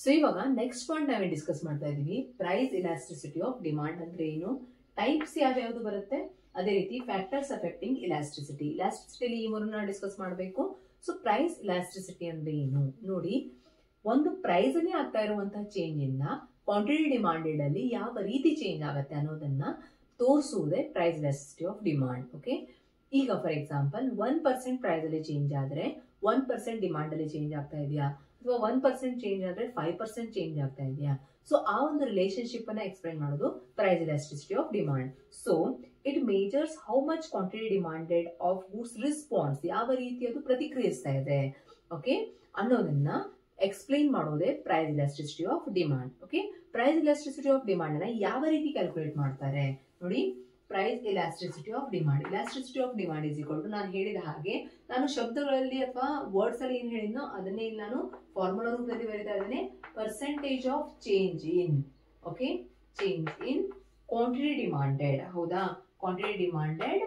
ಸೊ ಇವಾಗ ನೆಕ್ಸ್ಟ್ ಪಾಯಿಂಟ್ ನಾವೇ ಡಿಸ್ಕಸ್ ಮಾಡ್ತಾ ಇದೀವಿ. ಪ್ರೈಸ್ ಇಲಾಸ್ಟಿಸಿಟಿ ಆಫ್ ಡಿಮಾಂಡ್ ಅಂದ್ರೆ ಏನು, ಟೈಪ್ಸ್ ಯಾವ್ಯಾವ್ದು ಬರುತ್ತೆ, ಅದೇ ರೀತಿ ಫ್ಯಾಕ್ಟರ್ಸ್ ಅಫೆಕ್ಟಿಂಗ್ ಇಲಾಸ್ಟಿಸಿಟಿ. ಇಲಾಸ್ಟಿಸಿಟಿಲಿ ಈ ಮೂರನ್ನ ಡಿಸ್ಕಸ್ ಮಾಡಬೇಕು. ಸೊ ಪ್ರೈಸ್ ಇಲಾಸ್ಟಿಸಿಟಿ ಅಂದ್ರೆ ಏನು ನೋಡಿ, ಒಂದು ಪ್ರೈಸ್ ಅಲ್ಲಿ ಆಗ್ತಾ ಇರುವಂತಹ ಚೇಂಜ್ ಇಂದ ಕ್ವಾಂಟಿಟಿ ಡಿಮಾಂಡೆಡ್ ಅಲ್ಲಿ ಯಾವ ರೀತಿ ಚೇಂಜ್ ಆಗುತ್ತೆ ಅನ್ನೋದನ್ನ ತೋರಿಸುವುದೇ price elasticity of demand. Okay, ಈಗ ಫಾರ್ ಎಕ್ಸಾಂಪಲ್ 1% ಪ್ರೈಸ್ ಅಲ್ಲಿ ಚೇಂಜ್ ಆದ್ರೆ 1% ಡಿಮಾಂಡ್ ಅಲ್ಲಿ ಚೇಂಜ್ ಆಗ್ತಾ ಇದೆಯಾ, ಅಥವಾ 1% ಚೇಂಜ್ ಆದ್ರೆ 5% ಚೇಂಜ್ ಆಗ್ತಾ ಇದೆಯಾ? ಸೊ ಆ ಒಂದು ರಿಲೇಶನ್ಶಿಪ್ ಅನ್ನ ಎಕ್ಸ್ಪ್ಲೈನ್ ಮಾಡೋದು price elasticity of demand. So it measures how much quantity demanded of goods response, ಯಾವ ರೀತಿ ಅದು ಪ್ರತಿಕ್ರಿಯಿಸ್ತಾ ಇದೆ, ಓಕೆ, ಅನ್ನೋದನ್ನ ಎಕ್ಸ್ಪ್ಲೈನ್ ಮಾಡೋದೇ price elasticity of demand. Okay, price elasticity of demand ಅನ್ನ ಯಾವ ರೀತಿ ಕ್ಯಾಲ್ಕುಲೇಟ್ ಮಾಡ್ತಾರೆ ನೋಡಿ. Price elasticity of demand, elasticity of demand is equal to, ನಾನು ಹೇಳಿದ ಹಾಗೆ ನಾನು ಶಬ್ದಗಳಲ್ಲಿ ಅಥವಾ ವರ್ಡ್ಸ್ ಅಲ್ಲಿ ಏನ್ ಹೇಳಿದ್ನೋ ಅದನ್ನೇ ಇಲ್ಲಿ ನಾನು ಫಾರ್ಮುಲಾ ರೂಪದಲ್ಲಿ ಬರೀತಾ ಇದ್ದೇನೆ. Percentage of change in, okay, change in quantity demanded, ಹೌದಾ? Quantity demanded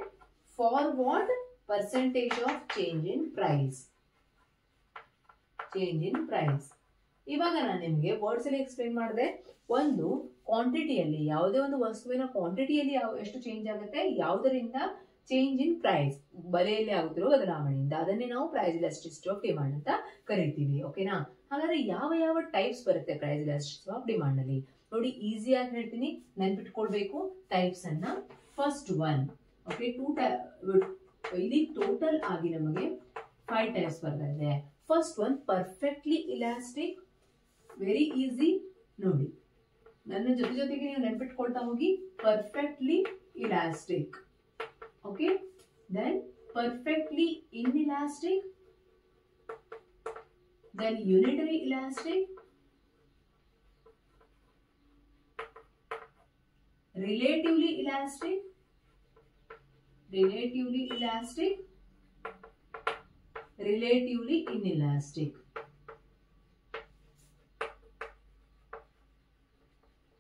for what? Percentage of change in price, change in price. ಇವಾಗ ನಾನು ನಿಮಗೆ ವರ್ಡ್ಸ್ ಅಲ್ಲಿ ಎಕ್ಸ್ಪ್ಲೈನ್ ಮಾಡಿದೆ. ಒಂದು, ಕ್ವಾಂಟಿಟಿಯಲ್ಲಿ ಯಾವುದೇ ಒಂದು ವಸ್ತುವಿನ ಕ್ವಾಂಟಿಟಿಯಲ್ಲಿ ಎಷ್ಟು ಚೇಂಜ್ ಆಗುತ್ತೆ, ಯಾವುದರಿಂದ? ಚೇಂಜ್ ಇನ್ ಪ್ರೈಸ್, ಬೆಲೆಯಲ್ಲಿ ಆಗುತ್ತಿರುವ ಬದಲಾವಣೆಯಿಂದ. ಅದನ್ನೇ ನಾವು ಪ್ರೈಸ್ ಇಲಾಸ್ಟಿಸಿಟಿ ಆಫ್ ಡಿಮಾಂಡ್ ಅಂತ ಕರಿತೀವಿ. ಓಕೆನಾ? ಹಾಗಾದ್ರೆ ಯಾವ ಯಾವ ಟೈಪ್ಸ್ ಬರುತ್ತೆ ಪ್ರೈಸ್ ಇಲಾಸ್ಟಿಸಿಟಿ ಆಫ್ ಡಿಮಾಂಡ್ ಅಲ್ಲಿ ನೋಡಿ. ಈಸಿಯಾಗಿ ಹೇಳ್ತೀನಿ, ನೆನ್ಪಿಟ್ಕೊಳ್ಬೇಕು ಟೈಪ್ಸ್ ಅನ್ನ. ಫಸ್ಟ್ ಒನ್, ಓಕೆ, ಇಲ್ಲಿ ಟೋಟಲ್ ಆಗಿ ನಮಗೆ 5 ಟೈಪ್ಸ್ ಬರ್ತಾ ಇದೆ. First one, perfectly elastic. Very easy ನೋಡಿ, ನನ್ನ ಜೊತೆಗೆ ನೀವು ನೆನ್ಪಿಟ್ಕೊಳ್ತಾ ಹೋಗಿ. Perfectly elastic, okay, then perfectly inelastic, then unitary elastic, relatively elastic, relatively inelastic.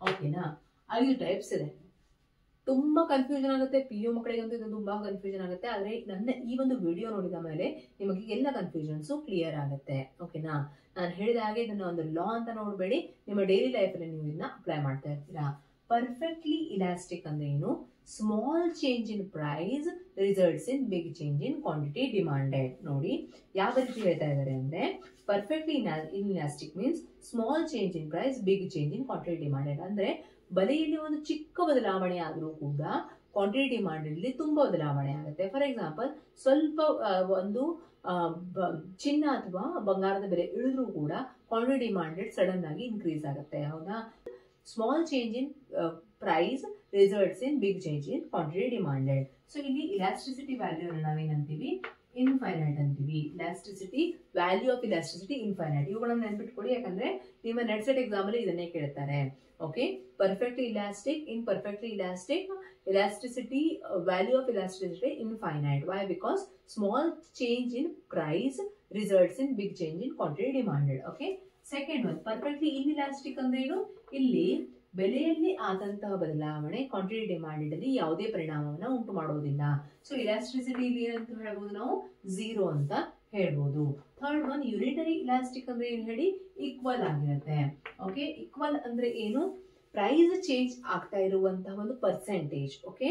ಓಕೆನಾ? 5 ಟೈಪ್ಸ್ ಇದೆ. ತುಂಬಾ ಕನ್ಫ್ಯೂಷನ್ ಆಗುತ್ತೆ, PU ಮಕ್ಕಳಿಗಂತೂ ಇದು ತುಂಬಾ ಕನ್ಫ್ಯೂಷನ್ ಆಗುತ್ತೆ. ಆದ್ರೆ ನನ್ನ ಈ ಒಂದು ವಿಡಿಯೋ ನೋಡಿದ ಮೇಲೆ ನಿಮಗೆ ಎಲ್ಲ ಕನ್ಫ್ಯೂಷನ್ಸ್ ಕ್ಲಿಯರ್ ಆಗುತ್ತೆ. ಓಕೆನಾ? ನಾನು ಹೇಳಿದ ಹಾಗೆ ಇದನ್ನ ಒಂದು ಲಾ ಅಂತ ನೋಡಬೇಡಿ, ನಿಮ್ಮ ಡೈಲಿ ಲೈಫ್ ಅಲ್ಲಿ ನೀವು ಇದನ್ನ ಅಪ್ಲೈ ಮಾಡ್ತಾ ಇರ್ತೀರಾ. ಪರ್ಫೆಕ್ಟ್ಲಿ ಇಲಾಸ್ಟಿಕ್ ಅಂದ್ರೆ ಏನು? Small change in price results in big change in quantity demanded. ನೋಡಿ ಯಾವ ರೀತಿ ಹೇಳ್ತಾ ಇದ್ದಾರೆ ಅಂದ್ರೆ, perfectly inelastic means small change in price, big change in quantity demanded. ಅಂದ್ರೆ ಬೆಲೆಯಲ್ಲಿ ಒಂದು ಚಿಕ್ಕ ಬದಲಾವಣೆ ಆದ್ರೂ ಕೂಡ ಕ್ವಾಂಟಿಟಿ ಡಿಮಾಂಡ್ ಅಲ್ಲಿ ತುಂಬಾ ಬದಲಾವಣೆ ಆಗುತ್ತೆ. ಫಾರ್ ಎಕ್ಸಾಂಪಲ್, ಸ್ವಲ್ಪ ಒಂದು ಚಿನ್ನ ಅಥವಾ ಬಂಗಾರದ ಬೆಲೆ ಇಳಿದ್ರೂ ಕೂಡ ಕ್ವಾಂಟಿಟಿ ಡಿಮಾಂಡೆಡ್ ಸಡನ್ ಆಗಿ ಇನ್ಕ್ರೀಸ್ ಆಗುತ್ತೆ, ಹೌದಾ? Small change in price results in big change in quantity demanded. So ಇಲ್ಲಿ elasticity value ಅನ್ನು ನಾವೇನಂತೀವಿ ಇನ್ಫೈನೈಟ್ ಅಂತೀವಿ. elasticity value of elasticity infinite. ಇವುಗಳನ್ನು ನೆನಪಿಟ್ಕೊಳ್ಳಿ, ಯಾಕಂದ್ರೆ ನಿಮ್ಮ ನೆಟ್ ಸೆಟ್ ಎಕ್ಸಾಮ್ ಅಲ್ಲಿ ಇದನ್ನೇ ಕೇಳ್ತಾರೆ. Okay, perfectly elastic, imperfectly elastic, elasticity value of elasticity infinite. Why? Because small change in price results in big change in quantity demanded. Okay, second one, perfectly inelastic ಅಂದ್ರೆ ಏನು? ಇಲ್ಲಿ ಬೆಲೆಯಲ್ಲಿ ಆದಂತಹ ಬದಲಾವಣೆ quantity demanded ಅಲ್ಲಿ ಯಾವುದೇ ಪರಿಣಾಮವನ್ನು ಉಂಟು ಮಾಡೋದಿಲ್ಲ. ಸೊ ಇಲಾಸ್ಟಿಸಿಟಿ ಇಲ್ಲಿ ಏನಂತ ಹೇಳ್ಬೋದು ನಾವು? 0 ಅಂತ ಹೇಳ್ಬೋದು. ಥರ್ಡ್ ಒನ್, ಯೂನಿಟರಿ ಇಲಾಸ್ಟಿಕ್ ಅಂದ್ರೆ ಏನ್ ಹೇಳಿ? ಈಕ್ವಲ್ ಆಗಿರುತ್ತೆ. ಓಕೆ, ಈಕ್ವಲ್ ಅಂದ್ರೆ ಏನು? ಪ್ರೈಸ್ ಚೇಂಜ್ ಆಗ್ತಾ ಇರುವಂತಹ ಒಂದು percentage. Okay,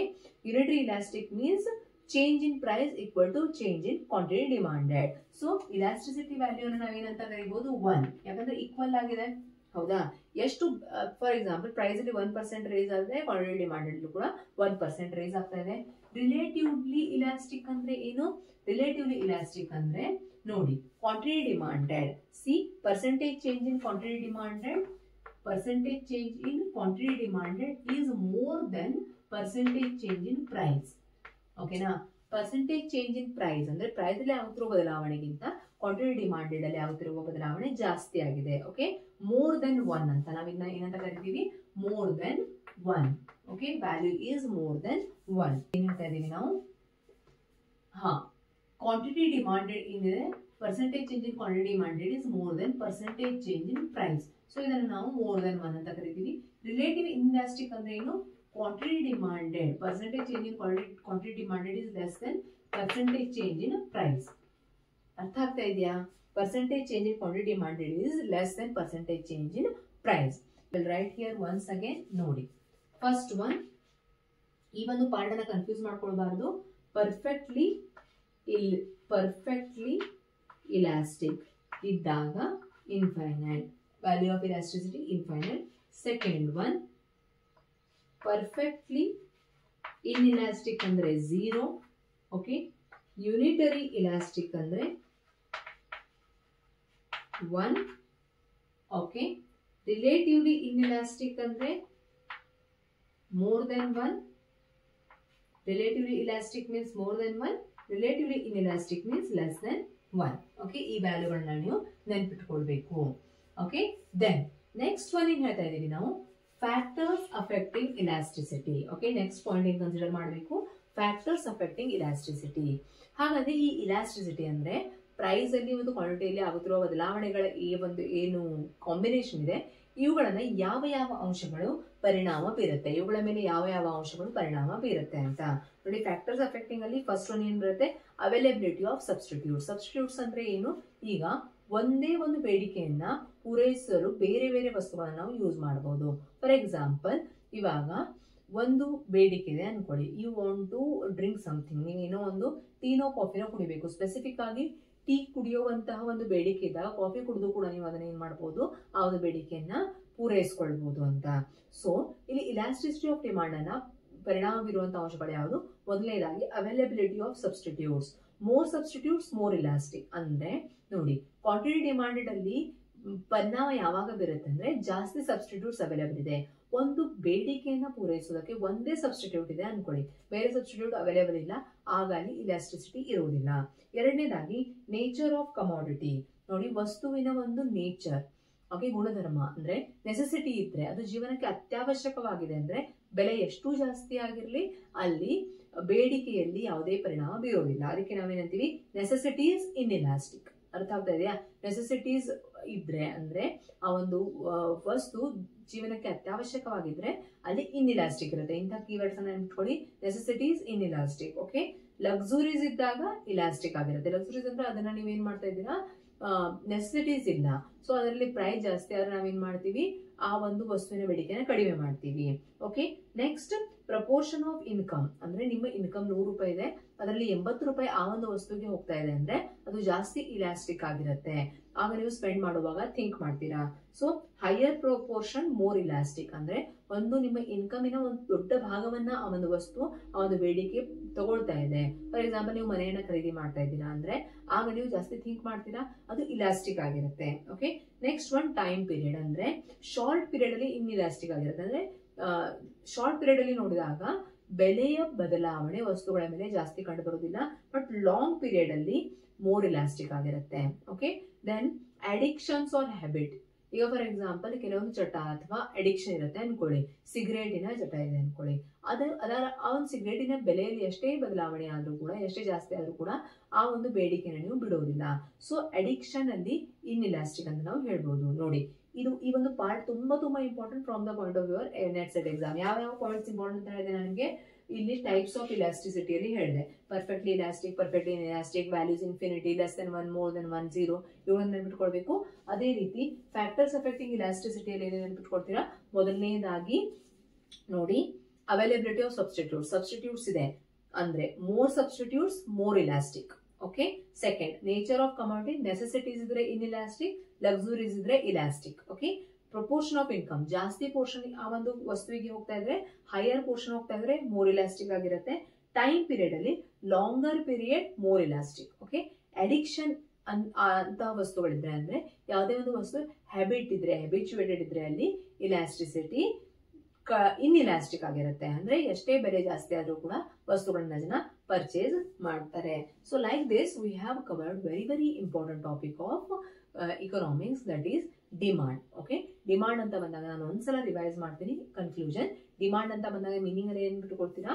unitary elastic means change in price equal to change in quantity demanded. So elasticity value ಅನ್ನು ನಾವೇನಂತ ಕರಿಬಹುದು? 1, ಯಾಕಂದ್ರೆ ಈಕ್ವಲ್ ಆಗಿದೆ. ಹೌದಾ? ಎಷ್ಟು, ಫಾರ್ ಎಕ್ಸಾಂಪಲ್ ಪ್ರೈಸ್ ಅಲ್ಲಿ 1% ರೇಸ್ ಆದ್ರೆ ಕ್ವಾಂಟಿಟಿ ಡಿಮಾಂಡೆಡ್ ಕೂಡ 1% ರೇಸ್ ಆಗ್ತಾ ಇದೆ. ರಿಲೇಟಿವ್ಲಿ ಇಲಾಸ್ಟಿಕ್ ಅಂದ್ರೆ ಏನು? ರಿಲೇಟಿವ್ಲಿ ಇಲಾಸ್ಟಿಕ್ ಅಂದ್ರೆ ನೋಡಿ, quantity demanded, C percentage change in quantity demanded, percentage change in quantity demanded is more than percentage change in price. ಓಕೆನಾ? ಪರ್ಸೆಂಟೇಜ್ ಚೇಂಜ್ ಇನ್ ಪ್ರೈಸ್ ಅಂದ್ರೆ price ಅಲ್ಲಿ ಆಗುತ್ತಿರುವ ಬದಲಾವಣೆಗಿಂತ ಕ್ವಾಂಟಿಟಿ ಡಿಮಾಂಡೆಡ್ ಅಲ್ಲಿ ಆಗುತ್ತಿರುವ ಬದಲಾವಣೆ ಜಾಸ್ತಿ ಆಗಿದೆ. ಓಕೆ, ಮೋರ್ ದೆನ್ 1 ಅಂತ ನಾವಿನ್ನ ಏನಂತ ಕರಿತೀವಿ? More than 1. Okay, value is more than 1. ಏನ್ ಹೇಳ್ತಾ ಇದೀವಿ ನಾವು? ಕ್ವಾಂಟಿಟಿ ಡಿಮಾಂಡೆಡ್ ಏನಿದೆ, percentage change in quantity demanded is more than percentage change in price. So ಇದನ್ನು ನಾವು ಮೋರ್ ದೆನ್ 1 ಅಂತ ಕರಿತೀವಿ. ರಿಲೇಟಿವ್ ಇನ್ಎಲಾಸ್ಟಿಕ್ ಅಂದ್ರೆ ಏನು? Quantity demanded, percentage change in quantity demanded is less than percentage change in price. ಅರ್ಥ ಆಗ್ತಾ ಇದೆಯಾ? Percentage change in quantity demanded is less than percentage change in price. Will write here once again. ನೋಡಿ, first one, ಈ ಒಂದು part ಅನ್ನ confuse ಮಾಡ್ಕೊಳ್ಬಾರ್ದು. Perfectly elastic ಇದ್ದಾಗ infinite, value of elasticity infinite. Second one, perfectly inelastic ಅಂದ್ರೆ 0. Okay, unitary elastic ಅಂದ್ರೆ 1. Okay, relatively ಇನ್ಇಲಾಸ್ಟಿಕ್ ಅಂದ್ರೆ more than 1. Relatively elastic means more than 1. Relatively inelastic means less than 1. Okay, ಈ ವ್ಯಾಲ್ಯೂಗಳನ್ನ ನೀವು ನೆನಪಿಟ್ಕೊಳ್ಬೇಕು. Okay, then next one ಏನ್ ಹೇಳ್ತಾ ಇದೀವಿ ನಾವು? Factors affecting elasticity. Okay, next point ಏನ್ ಕನ್ಸಿಡರ್ ಮಾಡಬೇಕು? Factors affecting elasticity. ಹಾಗಾದ್ರೆ ಈ ಇಲಾಸ್ಟಿಸಿಟಿ ಅಂದ್ರೆ ಪ್ರೈಸ್ ಅಲ್ಲಿ ಮತ್ತು ಕ್ವಾಂಟಿಟಿಯಲ್ಲಿ ಆಗುತ್ತಿರುವ ಬದಲಾವಣೆಗಳ ಈ ಒಂದು ಏನು ಕಾಂಬಿನೇಷನ್ ಇದೆ, ಇವುಗಳನ್ನ ಯಾವ ಯಾವ ಅಂಶಗಳು ಪರಿಣಾಮ ಬೀರುತ್ತೆ, ಇವುಗಳ ಮೇಲೆ ಯಾವ ಯಾವ ಅಂಶಗಳು ಪರಿಣಾಮ ಬೀರುತ್ತೆ ಅಂತ ನೋಡಿ. ಫ್ಯಾಕ್ಟರ್ಸ್ ಅಫೆಕ್ಟಿಂಗ್ ಅಲ್ಲಿ ಫಸ್ಟ್ ಒನ್ ಏನ್ ಬರುತ್ತೆ? Availability of substitutes. ಸಬ್ಸ್ಟಿಟ್ಯೂಟ್ಸ್ ಅಂದ್ರೆ ಏನು? ಈಗ ಒಂದೇ ಒಂದು ಬೇಡಿಕೆಯನ್ನ ಪೂರೈಸಲು ಬೇರೆ ಬೇರೆ ವಸ್ತುಗಳನ್ನ ನಾವು ಯೂಸ್ ಮಾಡಬಹುದು. ಫಾರ್ ಎಕ್ಸಾಂಪಲ್, ಇವಾಗ ಒಂದು ಬೇಡಿಕೆ ಇದೆ ಅನ್ಕೊಳ್ಳಿ, you want to drink something, ನೀವೇನೋ ಒಂದು ಟೀನೋ ಕಾಫಿನೋ ಕುಡಿಬೇಕು. ಸ್ಪೆಸಿಫಿಕ್ ಆಗಿ ಟೀ ಕುಡಿಯುವಂತಹ ಒಂದು ಬೇಡಿಕೆ ಇದ್ದಾಗ ಕಾಫಿ ಕುಡಿದು ಕೂಡ ನೀವು ಅದನ್ನ ಏನ್ ಮಾಡಬಹುದು? ಆ ಒಂದು ಬೇಡಿಕೆಯನ್ನ ಪೂರೈಸಿಕೊಳ್ಬಹುದು ಅಂತ. ಸೊ ಇಲ್ಲಿ ಇಲಾಸ್ಟಿಸಿಟಿ ಆಫ್ ಡಿಮಾಂಡ್ ಅನ್ನ ಪರಿಣಾಮ ಬೀರುವಂತಹ ಅಂಶಗಳು ಯಾವುದು? ಮೊದಲನೇದಾಗಿ availability of substitutes. More substitutes more elastic. ಅಂದ್ರೆ ನೋಡಿ, ಕ್ವಾಂಟಿಟಿ ಡಿಮಾಂಡೆಡ್ ಅಲ್ಲಿ ಪರಿಣಾಮ ಯಾವಾಗ ಬೀರುತ್ತೆ ಅಂದ್ರೆ ಜಾಸ್ತಿ ಸಬ್ಸ್ಟಿಟ್ಯೂಟ್ಸ್ ಅವೈಲೇಬಲ್ ಇದೆ. ಒಂದು ಬೇಡಿಕೆಯನ್ನ ಪೂರೈಸೋದಕ್ಕೆ ಒಂದೇ ಸಬ್ಸ್ಟಿಟ್ಯೂಟ್ ಇದೆ ಅನ್ಕೊಳ್ಳಿ, ಬೇರೆ ಸಬ್ಸ್ಟಿಟ್ಯೂಟ್ ಅವೈಲೇಬಲ್ ಇಲ್ಲ, ಆಗ ಅಲ್ಲಿ ಇಲಾಸ್ಟಿಸಿಟಿ ಇರುವುದಿಲ್ಲ. ಎರಡನೇದಾಗಿ ನೇಚರ್ ಆಫ್ ಕಮಾಡಿಟಿ. ನೋಡಿ, ವಸ್ತುವಿನ ಒಂದು ನೇಚರ್, ಓಕೆ, ಗುಣಧರ್ಮ ಅಂದ್ರೆ ನೆಸೆಸಿಟಿ ಇದ್ರೆ, ಅದು ಜೀವನಕ್ಕೆ ಅತ್ಯವಶ್ಯಕವಾಗಿದೆ ಅಂದ್ರೆ ಬೆಲೆ ಎಷ್ಟು ಜಾಸ್ತಿ ಆಗಿರ್ಲಿ ಅಲ್ಲಿ ಬೇಡಿಕೆಯಲ್ಲಿ ಯಾವುದೇ ಪರಿಣಾಮ ಬೀರೋದಿಲ್ಲ. ಅದಕ್ಕೆ ನಾವೇನಂತೀವಿ? ನೆಸೆಸಿಟೀಸ್ ಇನ್ಇಲಾಸ್ಟಿಕ್. ಅರ್ಥ ಆಗ್ತಾ ಇದೆಯಾ? ನೆಸೆಸಿಟೀಸ್ ಇದ್ರೆ ಅಂದ್ರೆ ಆ ಒಂದು ವಸ್ತು ಜೀವನಕ್ಕೆ ಅತ್ಯವಶ್ಯಕವಾಗಿದ್ರೆ ಅಲ್ಲಿ ಇನ್ಇಲಾಸ್ಟಿಕ್ ಇರುತ್ತೆ. ಇಂಥ ಕೀವರ್ಡ್ಸ್ ಅನ್ನ ನೆನ್ಪಿಟ್ಕೊಳ್ಳಿ. ನೆಸೆಸಿಟೀಸ್ ಇನ್ಇಲಾಸ್ಟಿಕ್. ಓಕೆ, ಲಕ್ಸುರೀಸ್ ಇದ್ದಾಗ ಇಲಾಸ್ಟಿಕ್ ಆಗಿರುತ್ತೆ. ಲಕ್ಸುರೀಸ್ ಅಂದ್ರೆ ಅದನ್ನ ನೀವೇನ್ ಮಾಡ್ತಾ ಇದ್ದೀರಾ? ನೆಸೆಸಿಟೀಸ್ ಇಲ್ಲ, ಸೊ ಅದರಲ್ಲಿ ಪ್ರೈಸ್ ಜಾಸ್ತಿ ಆದ್ರೆ ನಾವೇನ್ ಮಾಡ್ತೀವಿ? ಆ ಒಂದು ವಸ್ತುವಿನ ಬೇಡಿಕೆನ ಕಡಿಮೆ ಮಾಡ್ತೀವಿ. Okay, next proportion of income. ಅಂದ್ರೆ ನಿಮ್ಮ ಇನ್ಕಮ್ 100 ರೂಪಾಯಿ ಇದೆ, ಅದರಲ್ಲಿ 80 ರೂಪಾಯಿ ಆ ಒಂದು ವಸ್ತುಗೆ ಹೋಗ್ತಾ ಇದೆ ಅಂದ್ರೆ ಅದು ಜಾಸ್ತಿ ಇಲಾಸ್ಟಿಕ್ ಆಗಿರುತ್ತೆ. ಆಗ ನೀವು ಸ್ಪೆಂಡ್ ಮಾಡುವಾಗ ಥಿಂಕ್ ಮಾಡ್ತೀರಾ. So higher proportion more elastic. ಅಂದ್ರೆ ಒಂದು ನಿಮ್ಮ ಇನ್ಕಮಿನ ಒಂದು ದೊಡ್ಡ ಭಾಗವನ್ನ ಆ ಒಂದು ವಸ್ತು ಆ ಒಂದು ಬೇಡಿಕೆ ತಗೊಳ್ತಾ ಇದೆ. ಫಾರ್ ಎಕ್ಸಾಂಪಲ್, ನೀವು ಮನೆಯನ್ನ ಖರೀದಿ ಮಾಡ್ತಾ ಇದ್ದೀರಾ ಅಂದ್ರೆ ಆಗ ನೀವು ಜಾಸ್ತಿ ಥಿಂಕ್ ಮಾಡ್ತೀರಾ, ಅದು ಇಲಾಸ್ಟಿಕ್ ಆಗಿರುತ್ತೆ. Okay, next one time period. ಅಂದ್ರೆ ಶಾರ್ಟ್ ಪೀರಿಯಡ್ ಅಲ್ಲಿ ಇನ್ಇಲಾಸ್ಟಿಕ್ ಆಗಿರುತ್ತೆ. ಅಂದ್ರೆ ಶಾರ್ಟ್ ಪೀರಿಯಡ್ ಅಲ್ಲಿ ನೋಡಿದಾಗ ಬೆಲೆಯ ಬದಲಾವಣೆ ವಸ್ತುಗಳ ಮೇಲೆ ಜಾಸ್ತಿ ಕಂಡು ಬರುವುದಿಲ್ಲ, ಬಟ್ ಲಾಂಗ್ ಪೀರಿಯಡ್ ಅಲ್ಲಿ ಮೋರ್ ಇಲಾಸ್ಟಿಕ್ ಆಗಿರುತ್ತೆ. Okay, then addictions are habit. ಈಗ ಫಾರ್ ಎಕ್ಸಾಂಪಲ್ ಕೆಲವೊಂದು ಚಟ ಅಥವಾ ಅಡಿಕ್ಷನ್ ಇರುತ್ತೆ ಅನ್ಕೊಳ್ಳಿ, ಸಿಗರೇಟಿನ ಚಟ ಇದೆ ಅನ್ಕೊಳ್ಳಿ, ಅದರ ಆ ಒಂದು ಸಿಗರೇಟಿನ ಬೆಲೆಯಲ್ಲಿ ಎಷ್ಟೇ ಬದಲಾವಣೆ ಆದ್ರೂ ಕೂಡ, ಎಷ್ಟೇ ಜಾಸ್ತಿ ಆದ್ರೂ ಕೂಡ ಆ ಒಂದು ಬೇಡಿಕೆನ ನೀವು ಬಿಡೋದಿಲ್ಲ. ಸೊ ಅಡಿಕ್ಷನ್ ಅಲ್ಲಿ ಇನ್ಇಲಾಸ್ಟಿಕ್ ಅಂತ ನಾವು ಹೇಳ್ಬೋದು. ನೋಡಿ, ಈ ಒಂದು ಪಾರ್ಟ್ ತುಂಬಾ important from the point of your NET SET exam. ಯಾವ ಪಾಯಿಂಟ್ಸ್ ಇಂಪಾರ್ಟೆಂಟ್ ಅಂತ ಹೇಳಿದೆ ನನಗೆ ಇಲ್ಲಿ ಟೈಪ್ಸ್ ಆಫ್ ಇಲಾಸ್ಟಿಸಿಟಿಯಲ್ಲಿ ಹೇಳಿದೆ. Perfectly elastic, perfectly inelastic, values infinity, less than 1, more than 1, 0 ಇವುಗಳನ್ನು ನೆನ್ಪಿಟ್ಕೊಳ್ಬೇಕು. ಅದೇ ರೀತಿ ಫ್ಯಾಕ್ಟರ್ಸ್ ಅಫೆಕ್ಟಿಂಗ್ ಇಲಾಸ್ಟಿಸಿಟಿಯಲ್ಲಿ ಏನೇನು ನೆನ್ಪಿಟ್ಕೊಳ್ತೀರಾ? ಮೊದಲನೇದಾಗಿ ನೋಡಿ, ಅವೈಲೇಬಿಲಿಟಿ ಆಫ್ ಸಬ್ಸ್ಟಿಟ್ಯೂಟ್ಸ್ ಇದೆ ಅಂದ್ರೆ more substitutes more elastic. Okay, second nature of commodity, necessities ಇದ್ರೆ ಇನ್ಇಲಾಸ್ಟಿಕ್, ಲಕ್ಸುರೀಸ್ ಇದ್ರೆ elastic. Okay, proportion of income, ಜಾಸ್ತಿ ಪೋರ್ಷನ್ ಆ ಒಂದು ವಸ್ತುವಿಗೆ ಹೋಗ್ತಾ ಇದ್ರೆ, ಹೈಯರ್ ಪೋರ್ಷನ್ ಹೋಗ್ತಾ ಇದ್ರೆ ಮೋರ್ ಇಲಾಸ್ಟಿಕ್ ಆಗಿರುತ್ತೆ. ಟೈಮ್ ಪೀರಿಯಡ್ ಅಲ್ಲಿ longer period more elastic. Okay, addiction ಅಂತಹ ವಸ್ತುಗಳಿದ್ರೆ ಅಂದ್ರೆ ಯಾವುದೇ ಒಂದು ವಸ್ತು ಹ್ಯಾಬಿಟ್ ಇದ್ರೆ, ಹ್ಯಾಬಿಚುಯೇಟೆಡ್ ಇದ್ರೆ ಅಲ್ಲಿ ಇಲಾಸ್ಟಿಸಿಟಿ ಇನ್ಇಲಾಸ್ಟಿಕ್ ಆಗಿರುತ್ತೆ. ಅಂದ್ರೆ ಎಷ್ಟೇ ಬೆಲೆ ಜಾಸ್ತಿ ಆದ್ರೂ ಕೂಡ ವಸ್ತುಗಳನ್ನ ಜನ ಪರ್ಚೇಸ್ ಮಾಡ್ತಾರೆ. So like this we have covered very important topic of economics, that is demand. Okay, demand ಅಂತ ಬಂದಾಗ ನಾನು ಒಂದ್ಸಲ ರಿವೈಸ್ ಮಾಡ್ತೀನಿ. ಕನ್ಕ್ಲೂಷನ್, ಡಿಮಾಂಡ್ ಅಂತ ಬಂದಾಗ ಮೀನಿಂಗ್ ಅಲ್ಲಿ ಏನ್ ಬಿಟ್ಟುಕೊಡ್ತೀರಾ?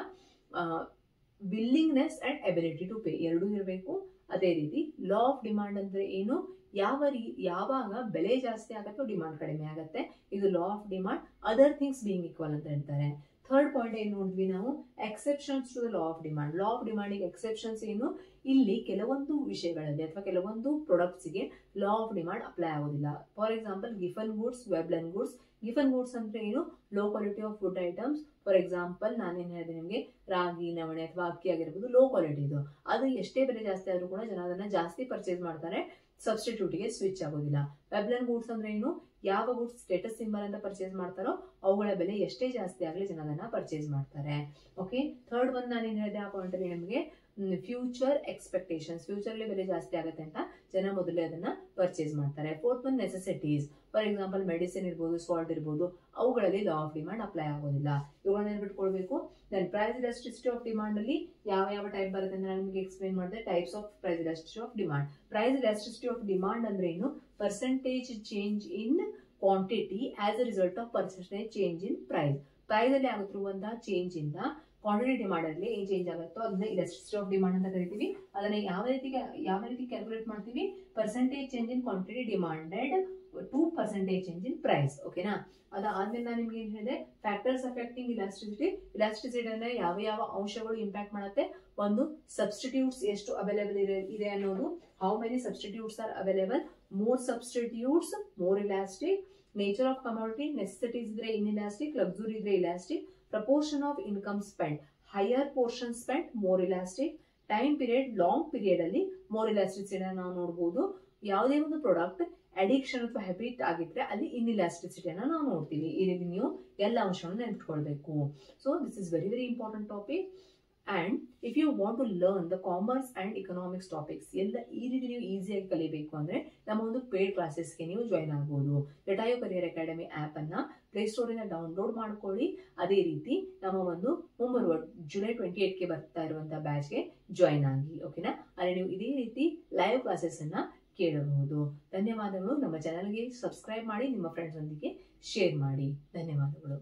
Willingness and ability to pay ಎರಡೂ ಇರಬೇಕು. ಅದೇ ರೀತಿ ಲಾ ಆಫ್ ಡಿಮಾಂಡ್ ಅಂದ್ರೆ ಏನು? ಯಾವಾಗ ಬೆಲೆ ಜಾಸ್ತಿ ಆಗತ್ತೋ ಡಿಮಾಂಡ್ ಕಡಿಮೆ ಆಗತ್ತೆ, ಇದು law of demand. Other things being equal ಅಂತ ಹೇಳ್ತಾರೆ. ಥರ್ಡ್ ಪಾಯಿಂಟ್ ಏನ್ ನೋಡಿದ್ವಿ ನಾವು? Exceptions to the law of demand. Law of ಡಿಮಾಂಡಿಗೆ ಎಕ್ಸೆಪ್ಷನ್ಸ್ ಏನು? ಇಲ್ಲಿ ಕೆಲವೊಂದು ವಿಷಯಗಳಲ್ಲಿ ಅಥವಾ ಕೆಲವೊಂದು ಪ್ರಾಡಕ್ಟ್ಸ್ಗೆ ಲಾ ಆಫ್ ಡಿಮಾಂಡ್ ಅಪ್ಲೈ ಆಗೋದಿಲ್ಲ. For example Giffen goods, Veblen goods. Giffen goods ಅಂದ್ರೆ ಏನು? Low quality of food items. For example ನಾನೇನ್ ಹೇಳಿದೆ ನಿಮಗೆ, ರಾಗಿ, ನವಣೆ ಅಥವಾ ಅಕ್ಕಿ ಆಗಿರ್ಬೋದು, ಲೋ ಕ್ವಾಲಿಟಿ ಇದು. ಅದು ಎಷ್ಟೇ ಬೆಲೆ ಜಾಸ್ತಿ ಆದ್ರೂ ಕೂಡ ಜನ ಅದನ್ನ ಜಾಸ್ತಿ ಪರ್ಚೇಸ್ ಮಾಡ್ತಾರೆ, ಸಬ್ಸ್ಟಿಟ್ಯೂಟ್ಗೆ ಸ್ವಿಚ್ ಆಗೋದಿಲ್ಲ. ವೆಬ್ಲನ್ ಗೂಡ್ಸ್ ಅಂದ್ರೆ ಏನು? ಯಾವ ಗೂಡ್ಸ್ ಸ್ಟೇಟಸ್ ಸಿಂಬಲ್ ಅಂತ ಪರ್ಚೇಸ್ ಮಾಡ್ತಾರೋ ಅವುಗಳ ಬೆಲೆ ಎಷ್ಟೇ ಜಾಸ್ತಿ ಆಗಲಿ ಜನ ಅದನ್ನ ಪರ್ಚೇಸ್ ಮಾಡ್ತಾರೆ. ಓಕೆ, ಥರ್ಡ್ ಒನ್ ನಾನೇನ್ ಹೇಳಿದೆ ಆ ಪಾಯಿಂಟ್ ಅಲ್ಲಿ ನಿಮಗೆ ಫ್ಯೂಚರ್ ಎಕ್ಸ್ಪೆಕ್ಟೇಷನ್ಸ್. ಫ್ಯೂಚರ್ ಅಲ್ಲಿ ಬೆಲೆ ಜಾಸ್ತಿ ಆಗುತ್ತೆ ಅಂತ ಜನ ಮೊದಲೇ ಅದನ್ನ ಪರ್ಚೇಸ್ ಮಾಡ್ತಾರೆ. Fourth one necessities. For example medicine ಇರ್ಬೋದು, ಸಾಲ್ಟ್ ಇರ್ಬೋದು, ಅವುಗಳಲ್ಲಿ ಲಾ ಆಫ್ ಡಿಮಾಂಡ್ ಅಪ್ಲೈ ಆಗೋದಿಲ್ಲ. ಇವುಗಳನ್ನ ನೆನ್ಬಿಟ್ಕೊಳ್ಬೇಕು. Then price elasticity of demand ಅಲ್ಲಿ ಯಾವ ಟೈಪ್ ಬರುತ್ತೆ ಅಂತ ನಾನು ನಿಮಗೆ ಎಕ್ಸ್ಪ್ಲೇನ್ ಮಾಡಿದೆ. Types of price elasticity of demand. Price elasticity of demand ಅಂದ್ರೆ ಏನು? Percentage change in quantity as a result of percentage change in price. Price ಅಲ್ಲಿ ಆಗುತ್ತಿರುವಂತಹ ಚೇಂಜ್ ಇಂದ ಕ್ವಾಂಟಿಟಿ ಡಿಮಾಂಡ್ ಅಲ್ಲಿ ಏನ್ ಚೇಂಜ್ ಆಗುತ್ತೋ ಅದನ್ನ ಇಲಾಸ್ಟಿಸಿಟಿ ಆಫ್ ಡಿಮಾಂಡ್ ಅಂತ ಕರಿತೀವಿ. ಅದನ್ನ ಯಾವ ರೀತಿ ಕ್ಯಾಲ್ಕುಲೇಟ್ ಮಾಡ್ತೀವಿ? Percentage change in quantity demanded to percentage change in price. ಓಕೆನಾ? ಅದಾದ್ಮೇಲೆ ನಾನು ನಿಮ್ಗೆ ಏನ್ ಹೇಳಿದೆ? Factors affecting elasticity. ಇಲಾಸ್ಟಿಸಿಟಿ ಅಂದ್ರೆ ಯಾವ ಅಂಶಗಳು ಇಂಪ್ಯಾಕ್ಟ್ ಮಾಡುತ್ತೆ? ಒಂದು, ಸಬ್ಸ್ಟಿಟ್ಯೂಟ್ಸ್ ಎಷ್ಟು ಅವೈಲೇಬಲ್ ಇದೆ ಅನ್ನೋದು. How many substitutes are available? More substitutes more elastic. Nature of commodity, necessities ಇದ್ರೆ ಇನ್ಇಲಾಸ್ಟಿಕ್, ಲಕ್ಸುರಿ ಇದ್ರೆ elastic. Proportion of income spend, higher portion spend more elastic. Time period, long period ಅಲ್ಲಿ more elasticity ನಾವು ನೋಡಬಹುದು. ಯಾವುದೇ ಒಂದು product addiction ಅಥವಾ habit ಆಗಿದ್ರೆ ಅಲ್ಲಿ ಇನ್ಇಲಾಸ್ಟಿಸಿಟಿಯನ್ನು ನಾವು ನೋಡ್ತೀವಿ. ಈ ರೀತಿ ನೀವು ಎಲ್ಲ ಅಂಶವನ್ನು ನೆನಪಿಟ್ಕೊಳ್ಬೇಕು. So this is very important topic. And if you want to learn the commerce and economics topics ಎಲ್ಲ ಈ ರೀತಿ ನೀವು ಈಸಿಯಾಗಿ ಕಲಿಬೇಕು ಅಂದ್ರೆ ನಮ್ಮ ಒಂದು ಪೇಡ್ ಕ್ಲಾಸಸ್ಗೆ ನೀವು ಜಾಯ್ನ್ ಆಗ್ಬೋದು. ಜಟಾಯು ಕರಿಯರ್ ಅಕಾಡೆಮಿ ಆಪ್ ಅನ್ನ ಪ್ಲೇಸ್ಟೋರ್ ಇಂದ ಡೌನ್ಲೋಡ್ ಮಾಡ್ಕೊಳ್ಳಿ. ಅದೇ ರೀತಿ ನಮ್ಮ ಒಂದು ಮುಂಬರುವ ಜುಲೈ 28ಗೆ ಬರ್ತಾ ಇರುವಂತಹ ಬ್ಯಾಚ್ಗೆ ಜಾಯ್ನ್ ಆಗಿ. ಓಕೆನಾ? ಅಲ್ಲಿ ನೀವು ಇದೇ ರೀತಿ ಲೈವ್ ಕ್ಲಾಸಸ್ ಅನ್ನ ಕೇಳಬಹುದು. ಧನ್ಯವಾದಗಳು. ನಮ್ಮ ಚಾನಲ್ಗೆ ಸಬ್ಸ್ಕ್ರೈಬ್ ಮಾಡಿ, ನಿಮ್ಮ ಫ್ರೆಂಡ್ಸ್ ಒಂದಿಗೆ ಶೇರ್ ಮಾಡಿ. ಧನ್ಯವಾದಗಳು.